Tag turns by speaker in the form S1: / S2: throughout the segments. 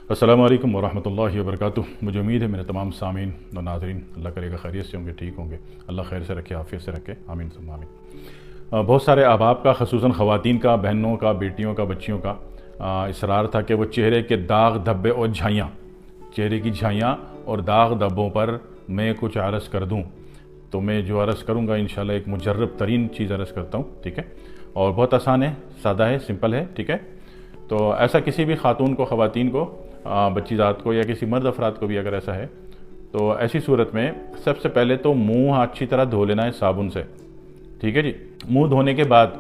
S1: अस्सलामु अलैकुम वरहमतुल्लाहि वबरकातुह। मुझे उम्मीद है मेरे तमाम सामीन और नाज़रीन अल्लाह करेगा खैरियत से होंगे, ठीक होंगे। अल्लाह खैर से रखे, आफियत से रखे, आमीन सुम्मा आमीन। बहुत सारे अहबाब का, ख़ुसूसन ख़वातीन का, बहनों का, बेटियों का, बच्चियों का इसरार था कि वो चेहरे के दाग धब्बे और झाइयाँ, चेहरे की झाइयाँ और दाग धब्बों पर मैं कुछ अर्ज़ कर दूँ। तो मैं जो अर्ज़ करूँगा इंशाल्लाह एक मुजर्रब तरीन चीज़ अर्ज़ करता हूँ, ठीक है। और बहुत आसान है, सादा है, सिंपल है, ठीक है। तो ऐसा किसी भी खातून को, ख़वातीन को, बच्ची ज़ात को या किसी मर्द अफराद को भी अगर ऐसा है तो ऐसी सूरत में सबसे पहले तो मुंह अच्छी तरह धो लेना है साबुन से, ठीक है जी। मुंह धोने के बाद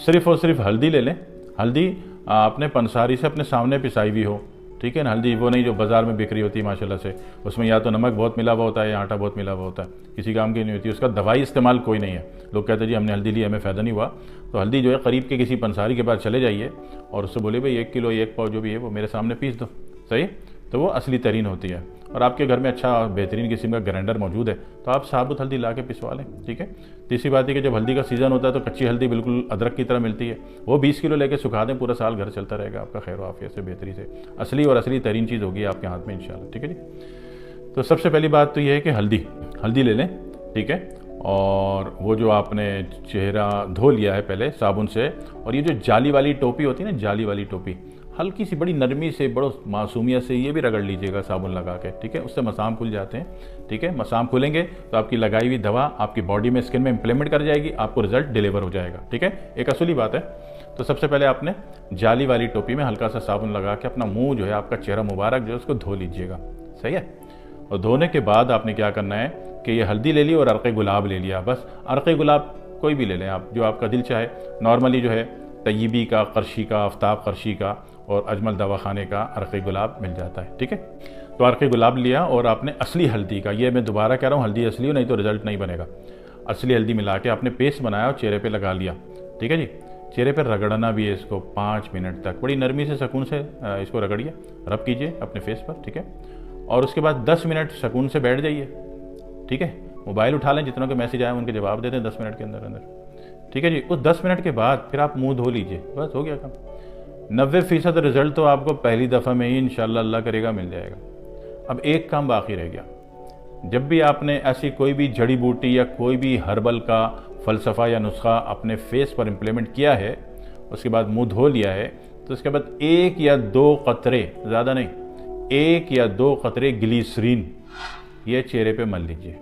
S1: सिर्फ़ और सिर्फ हल्दी ले लें। हल्दी अपने पंसारी से अपने सामने पिसाई हुई हो, ठीक है ना। हल्दी वो नहीं जो बाज़ार में बिक्री होती है माशाल्लाह से, उसमें या तो नमक बहुत मिला हुआ होता है या आटा बहुत मिला हुआ होता है, किसी काम की नहीं होती, उसका दवाई इस्तेमाल कोई नहीं है। लोग कहते हैं जी हमने हल्दी ली, हमें फ़ायदा नहीं हुआ। तो हल्दी जो है करीब के किसी पंसारी के पास चले जाइए और उससे बोले भाई 1 किलो 1 पाव जो भी है वो मेरे सामने पीस दो, सही। तो वो असली तरीन होती है। और आपके घर में अच्छा बेहतरीन किस्म का ग्राइंडर मौजूद है तो आप साबुत हल्दी ला के पिसवा लें, ठीक है। तीसरी बात है कि जब हल्दी का सीज़न होता है तो कच्ची हल्दी बिल्कुल अदरक की तरह मिलती है, वो 20 किलो लेके सुखा दें, पूरा साल घर चलता रहेगा आपका खैर आफियत से, बेहतरी से। असली और असली तरीन चीज़ होगी आपके हाथ में इंशाल्लाह, ठीक है जी। तो सबसे पहली बात तो ये है कि हल्दी ले लें, ठीक है। और वो जो आपने चेहरा धो लिया है पहले साबुन से, और ये जो जाली वाली टोपी होती है ना, जाली वाली टोपी, हल्की सी बड़ी नरमी से, बड़ो मासूमियत से ये भी रगड़ लीजिएगा साबुन लगा के, ठीक है। उससे मसाम खुल जाते हैं, ठीक है। मसाम खुलेंगे तो आपकी लगाई हुई दवा आपकी बॉडी में, स्किन में इम्प्लीमेंट कर जाएगी, आपको रिजल्ट डिलीवर हो जाएगा, ठीक है। एक असली बात है। तो सबसे पहले आपने जाली वाली टोपी में हल्का सा साबुन लगा के अपना मुँह जो है, आपका चेहरा मुबारक जो है उसको धो लीजिएगा, सही है। और धोने के बाद आपने क्या करना है कि ये हल्दी ले ली और अरक़े गुलाब ले लिया, बस। अरक़े गुलाब कोई भी ले लें आप, जो आपका दिल चाहे। नॉर्मली जो है तय्यबी का, करशी का, आफ्ताब करशी का और अजमल दवाखाने का अरक़े गुलाब मिल जाता है, ठीक है। तो अरक़े गुलाब लिया और आपने असली हल्दी का, ये मैं दोबारा कह रहा हूँ, हल्दी असली हो, नहीं तो रिजल्ट नहीं बनेगा। असली हल्दी मिला के आपने पेस्ट बनाया और चेहरे पे लगा लिया, ठीक है जी। चेहरे पर रगड़ना भी है इसको 5 मिनट तक, बड़ी नरमी से, सुकून से इसको रगड़िए, रब कीजिए अपने फेस पर, ठीक है। और उसके बाद 10 मिनट सुकून से बैठ जाइए, ठीक है। मोबाइल उठा लें, जितनों के मैसेज आए उनके जवाब दे दें 10 मिनट के अंदर अंदर, ठीक है जी। उस 10 मिनट के बाद फिर आप मुंह धो लीजिए, बस हो गया काम। 90% रिजल्ट तो आपको पहली दफ़ा में ही इंशाल्लाह अल्लाह करेगा मिल जाएगा। अब एक काम बाकी रह गया। जब भी आपने ऐसी कोई भी जड़ी बूटी या कोई भी हर्बल का फ़लसफ़ा या नुस्खा अपने फेस पर इम्प्लीमेंट किया है, उसके बाद मुंह धो लिया है, तो उसके बाद 1 या 2 कतरे, ज़्यादा नहीं, 1 या 2 कतरे ग्लिसरीन ये चेहरे पे मल लीजिए,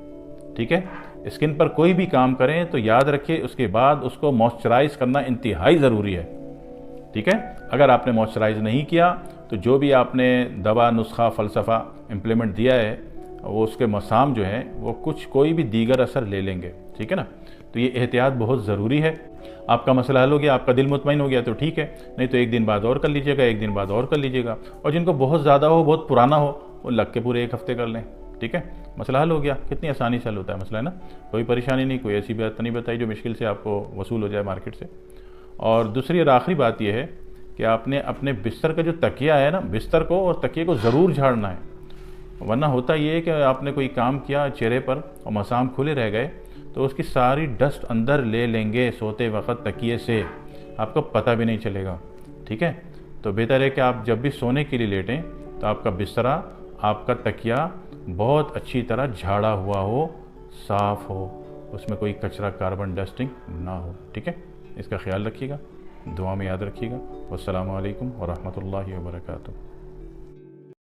S1: ठीक है। स्किन पर कोई भी काम करें तो याद रखिए उसके बाद उसको मॉइस्चराइज करना इंतहाई ज़रूरी है, ठीक है। अगर आपने मॉइस्चराइज नहीं किया तो जो भी आपने दवा, नुस्खा, फ़लसफ़ा इम्प्लीमेंट दिया है वो उसके मसाम जो हैं वो कुछ कोई भी दीगर असर ले लेंगे, ठीक है ना। तो ये एहतियात बहुत ज़रूरी है। आपका मसला हल हो गया, आपका दिल मुतमईन हो गया तो ठीक है, नहीं तो 1 दिन बाद और कर लीजिएगा, 1 दिन बाद और कर लीजिएगा। और जिनको बहुत ज़्यादा हो, बहुत पुराना हो, वो लग के पूरे 1 हफ़्ते कर लें, ठीक है। मसला हल हो गया। कितनी आसानी से हल होता है मसला, है ना। कोई परेशानी नहीं, कोई ऐसी बात नहीं बताई जो मुश्किल से आपको वसूल हो जाए मार्केट से। और दूसरी और आखिरी बात यह है कि आपने अपने बिस्तर का जो तकिया है ना, बिस्तर को और तकिए को ज़रूर झाड़ना है। वरना होता ये है कि आपने कोई काम किया चेहरे पर और मसाम खुले रह गए तो उसकी सारी डस्ट अंदर ले लेंगे सोते वक्त तकिए से, आपको पता भी नहीं चलेगा, ठीक है। तो बेहतर है कि आप जब भी सोने के लिए लेटें तो आपका बिस्तरा, आपका तकिया बहुत अच्छी तरह झाड़ा हुआ हो, साफ़ हो, उसमें कोई कचरा, कार्बन डस्टिंग ना हो, ठीक है। इसका ख्याल रखिएगा, दुआ में याद रखिएगा। वस्सलामु अलैकुम वरहमतुल्लाहि वबरकातुहू।